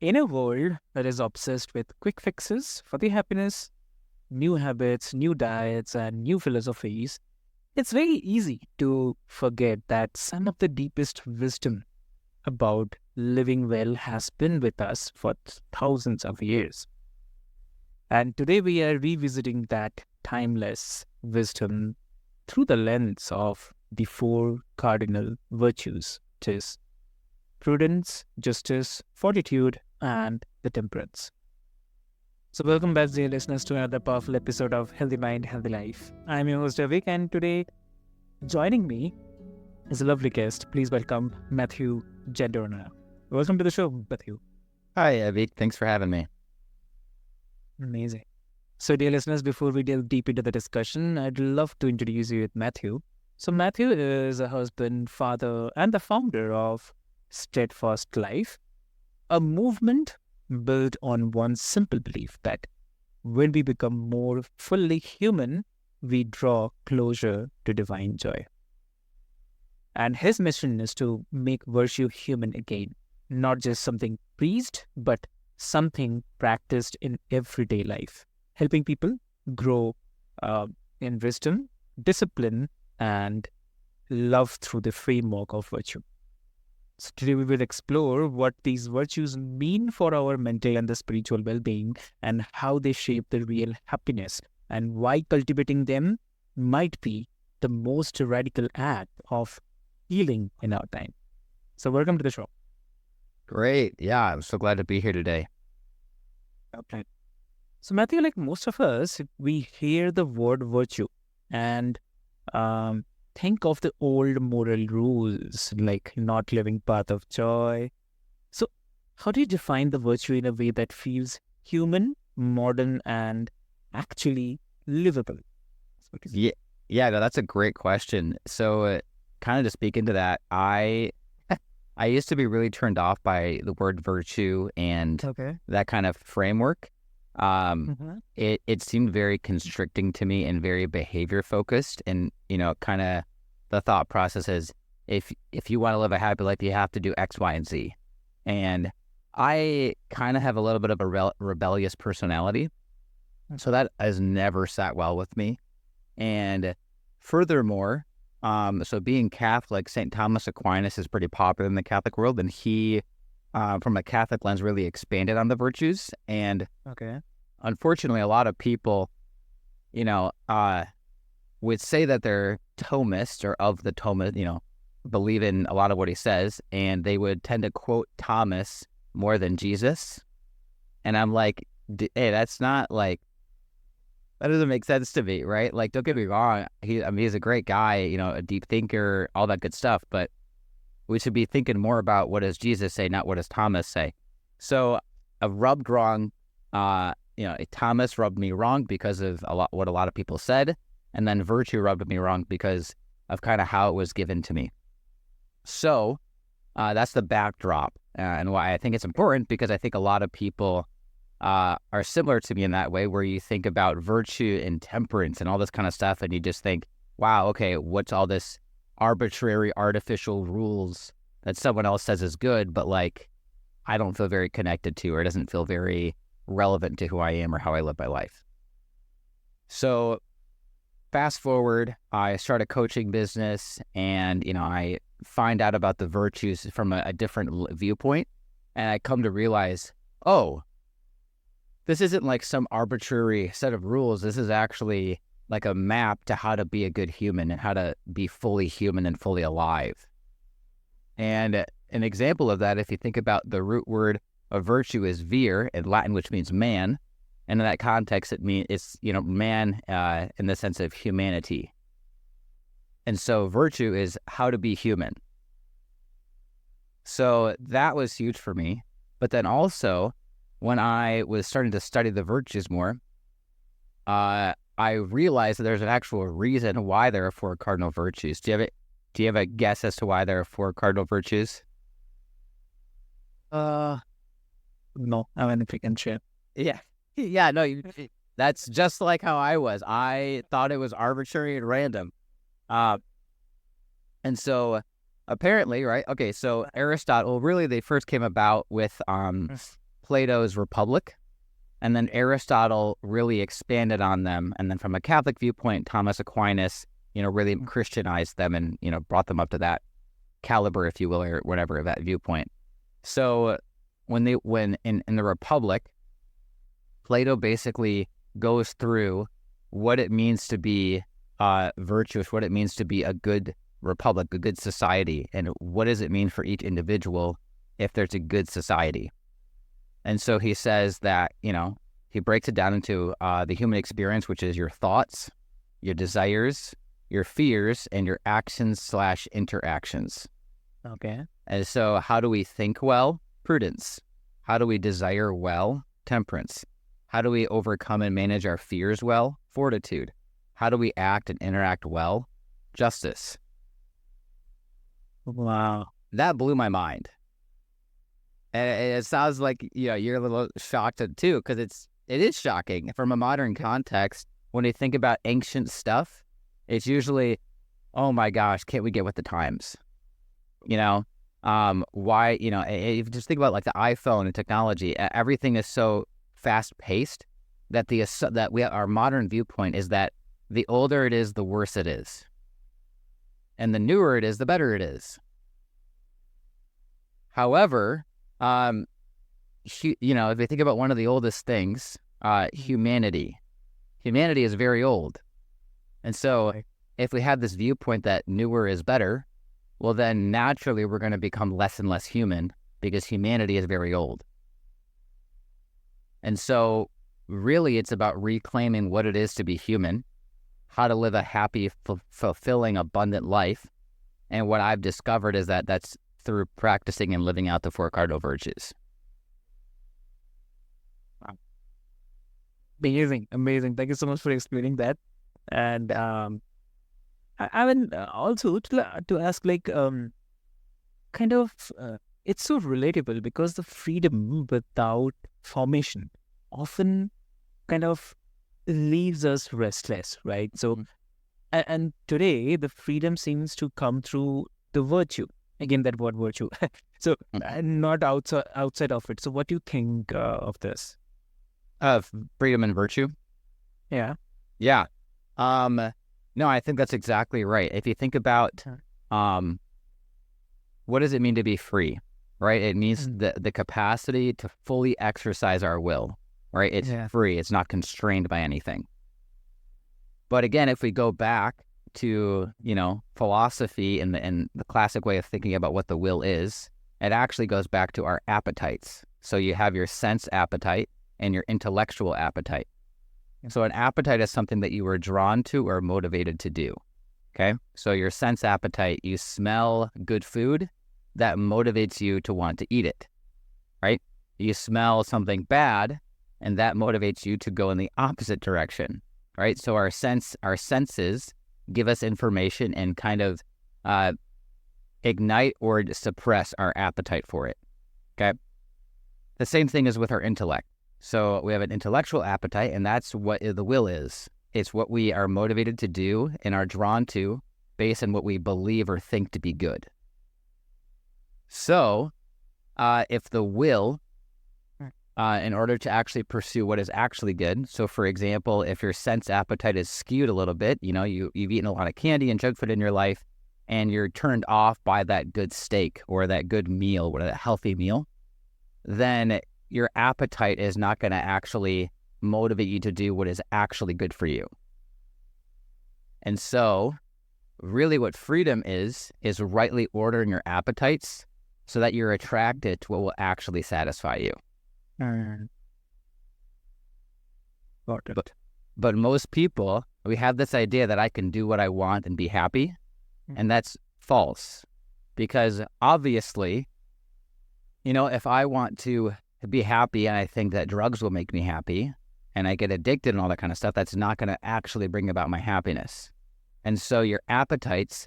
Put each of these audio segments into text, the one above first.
In a world that is obsessed with quick fixes for the happiness, new habits, new diets, and new philosophies, it's very easy to forget that some of the deepest wisdom about living well has been with us for thousands of years. And today we are revisiting that timeless wisdom through the lens of the four cardinal virtues, which is prudence, justice, fortitude, and the temperance. So, welcome back, dear listeners, to another powerful episode of Healthy Mind, Healthy Life. I'm your host, Avik, and today joining me is a lovely guest. Please welcome Matthew Jandernoa. Welcome to the show, Matthew. Hi, Avik. Thanks for having me. Amazing. So, dear listeners, before we delve deep into the discussion, I'd love to introduce you with Matthew. So, Matthew is a husband, father, and the founder of Steadfast Life, a movement built on one simple belief that when we become more fully human, we draw closer to divine joy. And his mission is to make virtue human again, not just something preached, but something practiced in everyday life, helping people grow in wisdom, discipline, and love through the framework of virtue. So today we will explore what these virtues mean for our mental and the spiritual well-being and how they shape the real happiness and why cultivating them might be the most radical act of healing in our time. So welcome to the show. Great. Yeah, I'm so glad to be here today. Okay. So Matthew, like most of us, we hear the word virtue and think of the old moral rules like not living path of joy. So how do you define the virtue in a way that feels human, modern, and actually livable? No, that's a great question. So kind of to speak into that, I used to be really turned off by the word virtue and that kind of framework. It seemed very constricting to me and very behavior focused, and kind of the thought process is if you want to live a happy life, you have to do X, Y, and Z. And I kind of have a little bit of a rebellious personality, so that has never sat well with me. And furthermore, so being Catholic, St. Thomas Aquinas is pretty popular in the Catholic world, and he from a Catholic lens, really expanded on the virtues. And unfortunately, a lot of people, would say that they're Thomist or of the Thomist, believe in a lot of what he says, and they would tend to quote Thomas more than Jesus. And I'm like, hey, that's not like, that doesn't make sense to me, right? Like, don't get me wrong. He's a great guy, a deep thinker, all that good stuff, but we should be thinking more about what does Jesus say, not what does Thomas say. So I've rubbed wrong, Thomas rubbed me wrong because of what a lot of people said, and then virtue rubbed me wrong because of kind of how it was given to me. So that's the backdrop, and why I think it's important, because I think a lot of people are similar to me in that way, where you think about virtue and temperance and all this kind of stuff, and you just think, wow, okay, what's all this arbitrary, artificial rules that someone else says is good, but like I don't feel very connected to, or it doesn't feel very relevant to who I am or how I live my life. So fast forward, I start a coaching business, and I find out about the virtues from a different viewpoint, and I come to realize, oh, this isn't like some arbitrary set of rules. This is actually like a map to how to be a good human and how to be fully human and fully alive. And an example of that, if you think about the root word of virtue is vir in Latin, which means man. And in that context, it's man in the sense of humanity. And so virtue is how to be human. So that was huge for me. But then also, when I was starting to study the virtues more, I realized that there's an actual reason why there are four cardinal virtues. Do you have a guess as to why there are four cardinal virtues? No, I mean, if you can share. Yeah, no, that's just like how I was. I thought it was arbitrary and random. And so apparently, right? Okay, so Aristotle, really, they first came about with Plato's Republic, and then Aristotle really expanded on them. And then from a Catholic viewpoint, Thomas Aquinas, really Christianized them and, brought them up to that caliber, if you will, or whatever, of that viewpoint. So when in the Republic, Plato basically goes through what it means to be virtuous, what it means to be a good republic, a good society, and what does it mean for each individual if there's a good society. And so he says that, he breaks it down into the human experience, which is your thoughts, your desires, your fears, and your actions/interactions. Okay. And so how do we think well? Prudence. How do we desire well? Temperance. How do we overcome and manage our fears well? Fortitude. How do we act and interact well? Justice. Wow. That blew my mind. And it sounds like you're a little shocked too, because it is shocking from a modern context. When you think about ancient stuff, it's usually, oh my gosh, can't we get with the times? Why? If you just think about like the iPhone and technology, everything is so fast paced that our modern viewpoint is that the older it is, the worse it is, and the newer it is, the better it is. However, if you think about one of the oldest things, humanity is very old. And so if we have this viewpoint that newer is better, well, then naturally we're going to become less and less human because humanity is very old. And so really it's about reclaiming what it is to be human, how to live a happy, fulfilling, abundant life. And what I've discovered is that that's through practicing and living out the 4 cardinal virtues. Amazing. Thank you so much for explaining that. And I mean, also to ask, like, it's so relatable because the freedom without formation often kind of leaves us restless, right? So, and today the freedom seems to come through the virtue. Again, that word virtue. So, not outside of it. So, what do you think of this? Of freedom and virtue? Yeah. Yeah. No, I think that's exactly right. If you think about what does it mean to be free, right? It means the capacity to fully exercise our will, right? It's free. It's not constrained by anything. But again, if we go back to, philosophy and the classic way of thinking about what the will is, it actually goes back to our appetites. So you have your sense appetite and your intellectual appetite. So an appetite is something that you were drawn to or motivated to do. Okay. So your sense appetite, you smell good food, that motivates you to want to eat it, right? You smell something bad and that motivates you to go in the opposite direction, right? So our senses give us information and kind of ignite or suppress our appetite for it. Okay. The same thing is with our intellect. So we have an intellectual appetite, and that's what the will is. It's what we are motivated to do and are drawn to based on what we believe or think to be good. So if the will, in order to actually pursue what is actually good, so for example, if your sense appetite is skewed a little bit, you've eaten a lot of candy and junk food in your life, and you're turned off by that good steak or that good meal, or that healthy meal, then your appetite is not going to actually motivate you to do what is actually good for you. And so really what freedom is rightly ordering your appetites so that you're attracted to what will actually satisfy you. Got it. But most people, we have this idea that I can do what I want and be happy, and that's false. Because obviously, if I want to be happy and I think that drugs will make me happy and I get addicted and all that kind of stuff, that's not going to actually bring about my happiness. And so your appetites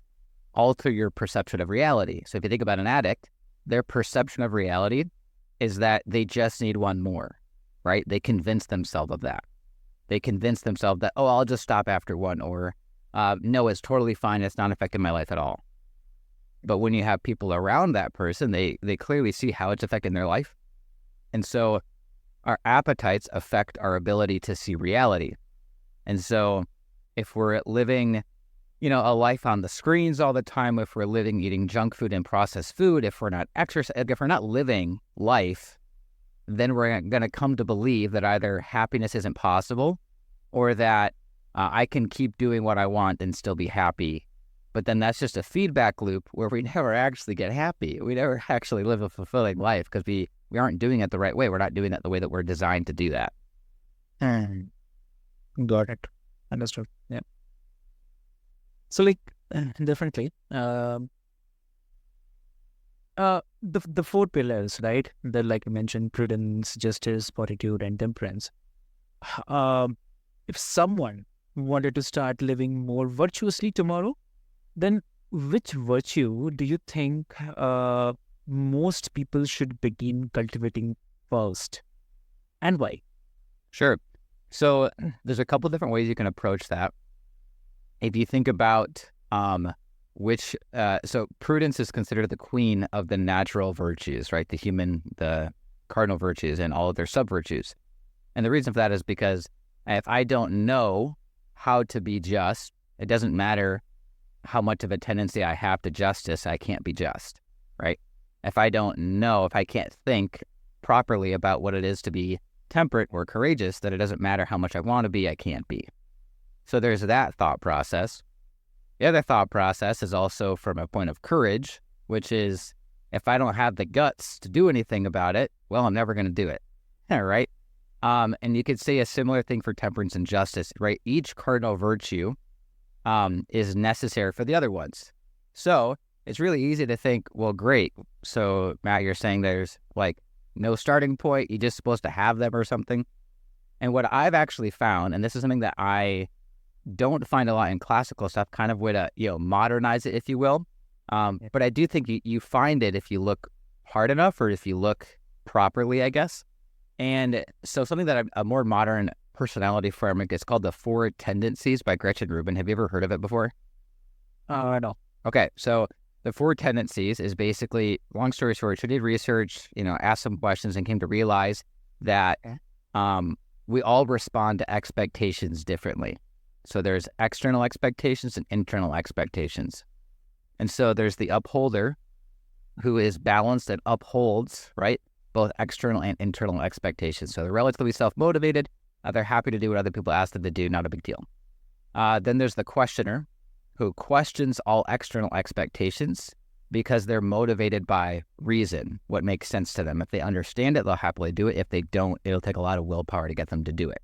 alter your perception of reality. So if you think about an addict, their perception of reality is that they just need one more, right? They convince themselves of that. They convince themselves that, oh, I'll just stop after one, or no, it's totally fine. It's not affecting my life at all. But when you have people around that person, they clearly see how it's affecting their life. And so our appetites affect our ability to see reality. And so if we're living, a life on the screens all the time, if we're living eating junk food and processed food, if we're not if we're not living life, then we're going to come to believe that either happiness isn't possible or that I can keep doing what I want and still be happy. But then that's just a feedback loop where we never actually get happy. We never actually live a fulfilling life because we aren't doing it the right way. We're not doing it the way that we're designed to do that. Got it. Understood. Yeah. So differently, the four pillars, right? Like you mentioned, prudence, justice, fortitude, and temperance. If someone wanted to start living more virtuously tomorrow, then which virtue do you think most people should begin cultivating first, and why? Sure. So there's a couple different ways you can approach that. If you think about so prudence is considered the queen of the natural virtues, right? The cardinal virtues and all of their sub-virtues. And the reason for that is because if I don't know how to be just, it doesn't matter how much of a tendency I have to justice, I can't be just, right? If I can't think properly about what it is to be temperate or courageous, then it doesn't matter how much I want to be, I can't be. So there's that thought process. The other thought process is also from a point of courage, which is if I don't have the guts to do anything about it, well, I'm never going to do it, right? And you could say a similar thing for temperance and justice, right? Each cardinal virtue is necessary for the other ones. So it's really easy to think, well, great. So Matt, you're saying there's no starting point. You're just supposed to have them or something. And what I've actually found, and this is something that I don't find a lot in classical stuff, kind of way to, modernize it, if you will. But I do think you find it if you look hard enough or if you look properly, I guess. And so something that a more modern personality framework is called the Four Tendencies by Gretchen Rubin. Have you ever heard of it before? No. Okay, so the Four Tendencies is basically, long story short, she did research, asked some questions and came to realize that we all respond to expectations differently. So there's external expectations and internal expectations. And so there's the upholder who is balanced and upholds, right, both external and internal expectations. So they're relatively self-motivated. They're happy to do what other people ask them to do, not a big deal. Then there's the questioner who questions all external expectations because they're motivated by reason, what makes sense to them. If they understand it, they'll happily do it. If they don't, it'll take a lot of willpower to get them to do it.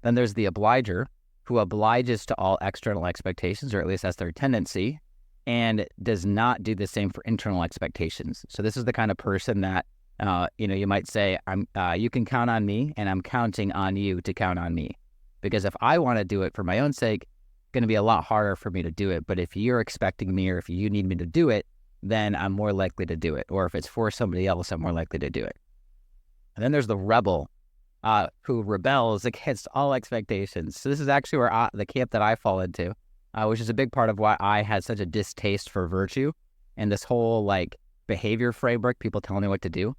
Then there's the obliger who obliges to all external expectations, or at least that's their tendency, and does not do the same for internal expectations. So this is the kind of person that, you might say, you can count on me, and I'm counting on you to count on me. Because if I want to do it for my own sake, it's going to be a lot harder for me to do it. But if you're expecting me or if you need me to do it, then I'm more likely to do it. Or if it's for somebody else, I'm more likely to do it. And then there's the rebel, who rebels against all expectations. So this is actually where the camp that I fall into, which is a big part of why I had such a distaste for virtue and this whole behavior framework, people telling me what to do.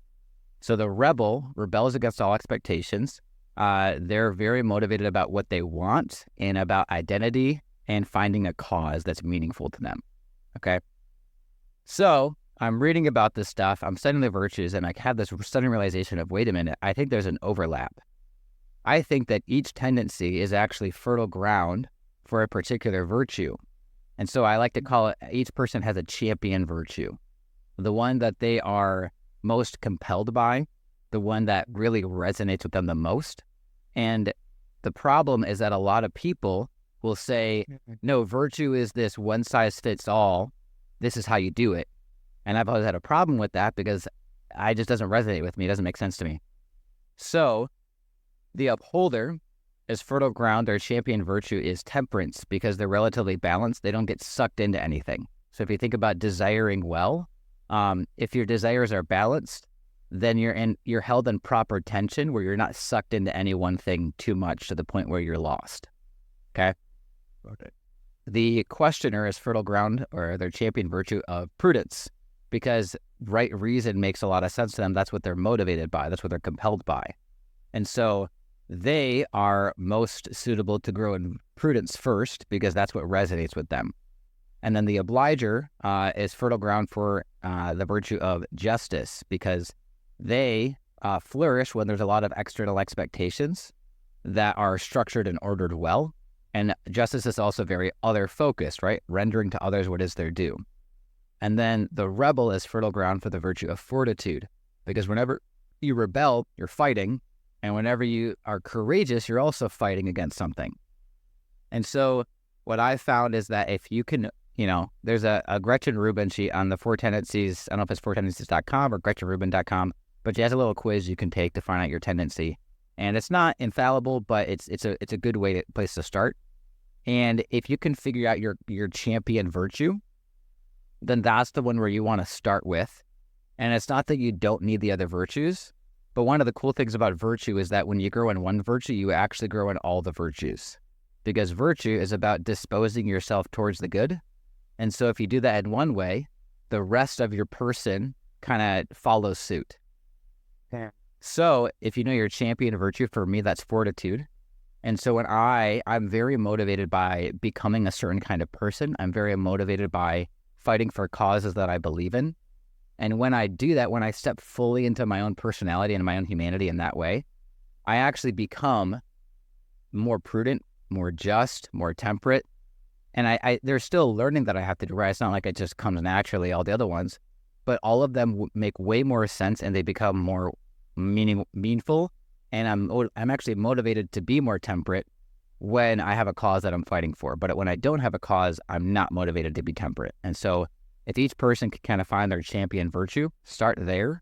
So the rebel rebels against all expectations. They're very motivated about what they want and about identity and finding a cause that's meaningful to them. Okay. So I'm reading about this stuff, I'm studying the virtues, and I have this sudden realization of, wait a minute, I think there's an overlap. I think that each tendency is actually fertile ground for a particular virtue. And so I like to call it, each person has a champion virtue. The one that they are most compelled by, the one that really resonates with them the most. And the problem is that a lot of people will say, no, virtue is this one size fits all. This is how you do it. And I've always had a problem with that because it just doesn't resonate with me. It doesn't make sense to me. So the upholder is fertile ground. Their champion virtue is temperance because they're relatively balanced. They don't get sucked into anything. So if you think about desiring well, if your desires are balanced, then you're held in proper tension where you're not sucked into any one thing too much to the point where you're lost. Okay? Okay. The questioner is fertile ground, or their champion virtue of prudence, because right reason makes a lot of sense to them, that's what they're motivated by. That's what they're compelled by. And so they are most suitable to grow in prudence first because that's what resonates with them. And then the obliger is fertile ground for the virtue of justice because they flourish when there's a lot of external expectations that are structured and ordered well. And justice is also very other-focused, right? Rendering to others what is their due. And then the rebel is fertile ground for the virtue of fortitude because whenever you rebel, you're fighting. And whenever you are courageous, you're also fighting against something. And so what I found is that if you can, there's a Gretchen Rubin sheet on the 4 Tendencies. I don't know if it's 4tendencies.com or GretchenRubin.com, but she has a little quiz you can take to find out your tendency. And it's not infallible, but it's a good place to start. And if you can figure out your champion virtue, then that's the one where you want to start with. And it's not that you don't need the other virtues, but one of the cool things about virtue is that when you grow in one virtue, you actually grow in all the virtues. Because virtue is about disposing yourself towards the good. And so if you do that in one way, the rest of your person kind of follows suit. Yeah. So if you know your champion virtue, for me, that's fortitude. And so when I'm very motivated by becoming a certain kind of person, I'm very motivated by fighting for causes that I believe in. And when I do that, when I step fully into my own personality and my own humanity in that way, I actually become more prudent, more just, more temperate. And there's still learning that I have to do, right? It's not like it just comes naturally, all the other ones, but all of them make way more sense and they become more meaningful. And I'm actually motivated to be more temperate when I have a cause that I'm fighting for. But when I don't have a cause, I'm not motivated to be temperate. And so if each person can kind of find their champion virtue, start there,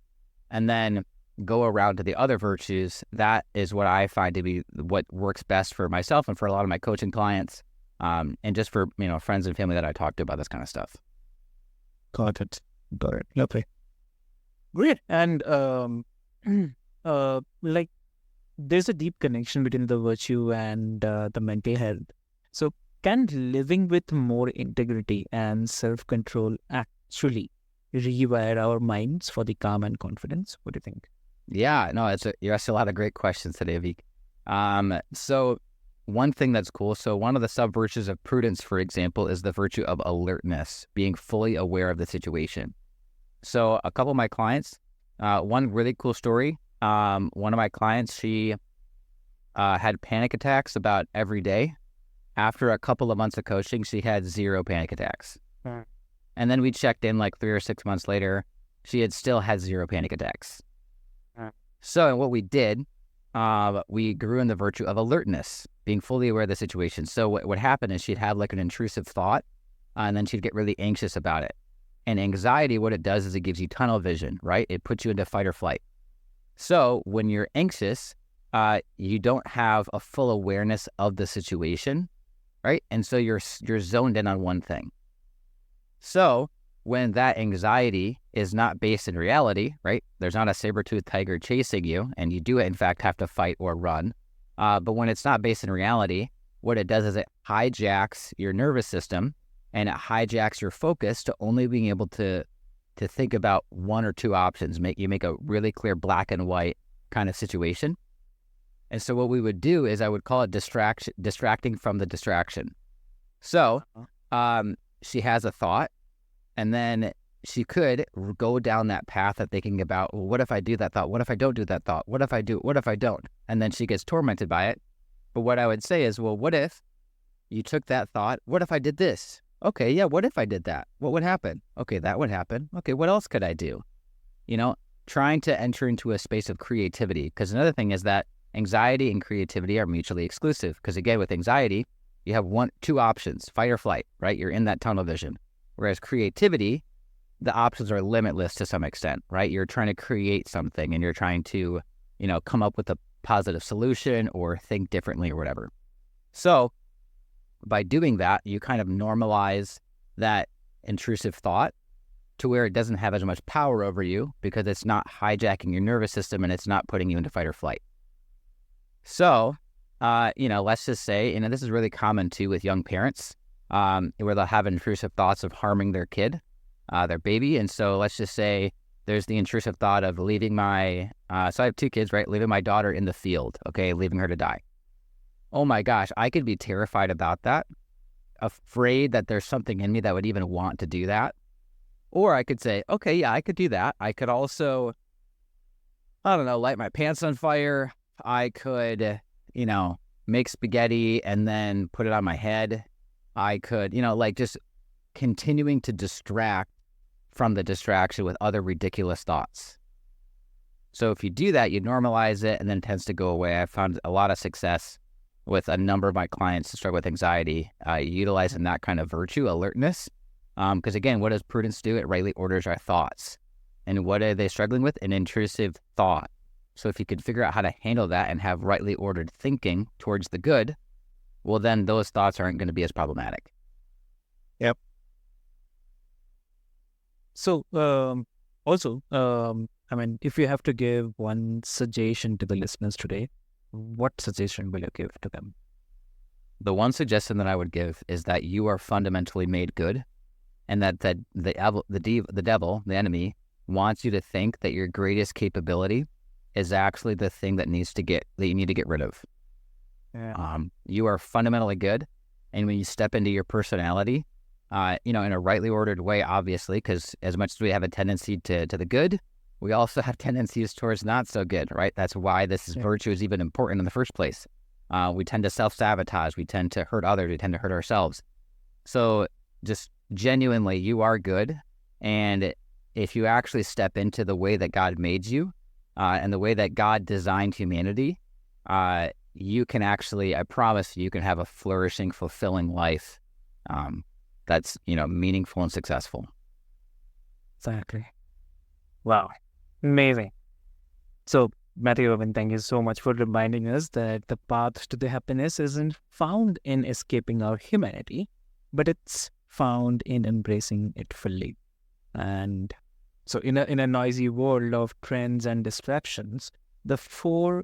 and then go around to the other virtues, that is what I find to be what works best for myself and for a lot of my coaching clients, and just for friends and family that I talk to about this kind of stuff. Got it. Lovely. Great. And there's a deep connection between the virtue and the mental health. So can living with more integrity and self-control actually rewire our minds for the calm and confidence? What do you think? Yeah, no, you asked a lot of great questions today, Avik. So one thing that's cool, so one of the sub-virtues of prudence, for example, is the virtue of alertness, being fully aware of the situation. So a couple of my clients, one really cool story, one of my clients, she had panic attacks about every day. After a couple of months of coaching, she had 0 panic attacks. And then we checked in like 3 or 6 months later, she had still had 0 panic attacks. So what we did, we grew in the virtue of alertness, being fully aware of the situation. So what happened is she'd have like an intrusive thought, and then she'd get really anxious about it. And anxiety, what it does is it gives you tunnel vision, right? It puts you into fight or flight. So when you're anxious, you don't have a full awareness of the situation, right? And so you're zoned in on one thing. So when that anxiety is not based in reality, right? There's not a saber-toothed tiger chasing you, and you do, in fact, have to fight or run. But when it's not based in reality, what it does is it hijacks your nervous system, and it hijacks your focus to only being able to think about 1 or 2 options. You make a really clear black and white kind of situation. And so what we would do is I would call it distracting from the distraction. So she has a thought, and then she could go down that path of thinking about, well, what if I do that thought? What if I don't do that thought? What if I do? What if I don't? And then she gets tormented by it. But what I would say is, well, what if you took that thought? What if I did this? Okay, yeah, what if I did that? What would happen? Okay, that would happen. Okay, what else could I do? Trying to enter into a space of creativity. Because another thing is that anxiety and creativity are mutually exclusive. Because again, with anxiety, you have 2 options, fight or flight, right? You're in that tunnel vision. Whereas creativity, the options are limitless to some extent, right? You're trying to create something and you're trying to, come up with a positive solution or think differently or whatever. So by doing that, you kind of normalize that intrusive thought to where it doesn't have as much power over you because it's not hijacking your nervous system and it's not putting you into fight or flight. So, let's just say, this is really common too with young parents, where they'll have intrusive thoughts of harming their kid, their baby. And so let's just say There's the intrusive thought of leaving my, so I have 2 kids, right? Leaving my daughter in the field, okay? Leaving her to die. Oh my gosh, I could be terrified about that, afraid that there's something in me that would even want to do that. Or I could say, okay, yeah, I could do that. I could also, I don't know, light my pants on fire. I could, make spaghetti and then put it on my head. I could, like just continuing to distract from the distraction with other ridiculous thoughts. So if you do that, you normalize it and then it tends to go away. I've found a lot of success with a number of my clients who struggle with anxiety, utilizing that kind of virtue, alertness. Because again, what does prudence do? It rightly orders our thoughts. And what are they struggling with? An intrusive thought. So if you could figure out how to handle that and have rightly ordered thinking towards the good, well, then those thoughts aren't going to be as problematic. Yep. So, also, if you have to give one suggestion to the listeners today, what suggestion will you give to them? The one suggestion that I would give is that you are fundamentally made good, and that the devil, the enemy, wants you to think that your greatest capability is actually the thing that you need to get rid of. Yeah. You are fundamentally good, and when you step into your personality, in a rightly ordered way, obviously, because as much as we have a tendency to the good, we also have tendencies towards not so good, right? That's why virtue is even important in the first place. We tend to self-sabotage. We tend to hurt others. We tend to hurt ourselves. So just genuinely, you are good. And if you actually step into the way that God made you and the way that God designed humanity, you can actually, I promise you can have a flourishing, fulfilling life that's, meaningful and successful. Exactly. Wow. Amazing. So, Matthew, Rubin, thank you so much for reminding us that the path to the happiness isn't found in escaping our humanity, but it's found in embracing it fully. And so in a noisy world of trends and distractions, the 4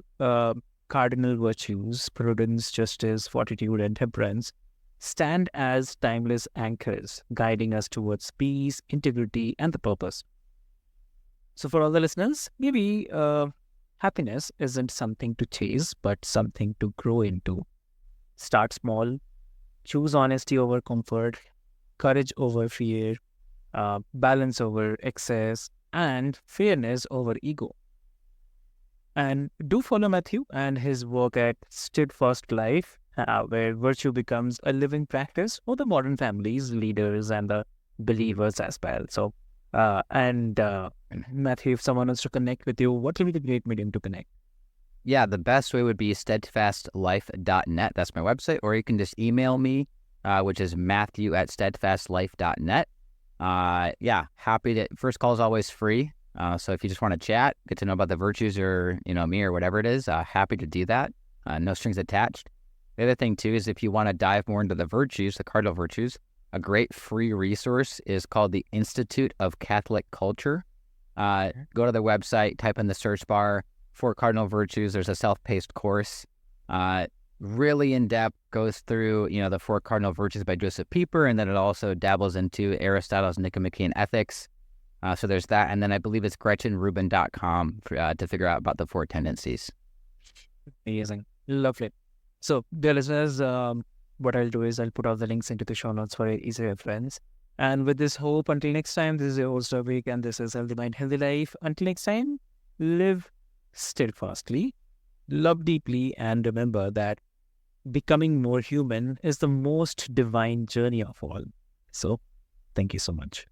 cardinal virtues, prudence, justice, fortitude, and temperance, stand as timeless anchors, guiding us towards peace, integrity, and the purpose. So for all the listeners, maybe happiness isn't something to chase, but something to grow into. Start small, choose honesty over comfort, courage over fear, balance over excess, and fairness over ego. And do follow Matthew and his work at Steadfast Life, where virtue becomes a living practice for the modern families, leaders, and the believers as well. So, Matthew, if someone wants to connect with you, what will be the great medium to connect? Yeah, the best way would be steadfastlife.net. That's my website. Or you can just email me, which is matthew@steadfastlife.net. Happy to, first call is always free. So if you just want to chat, get to know about the virtues or, me or whatever it is, happy to do that. No strings attached. The other thing too is if you want to dive more into the virtues, the cardinal virtues, a great free resource is called the Institute of Catholic Culture. Go to the website, type in the search bar, 4 cardinal virtues. There's a self-paced course. Really in-depth, goes through, the 4 cardinal virtues by Joseph Pieper, and then it also dabbles into Aristotle's Nicomachean Ethics. So there's that, and then I believe it's GretchenRubin.com to figure out about the 4 tendencies. Amazing. Lovely. So, dear listeners, what I'll do is I'll put all the links into the show notes for easy reference. And with this hope, until next time, this is your host Avik, and this is Healthy Mind, Healthy Life. Until next time, live steadfastly, love deeply, and remember that becoming more human is the most divine journey of all. So, thank you so much.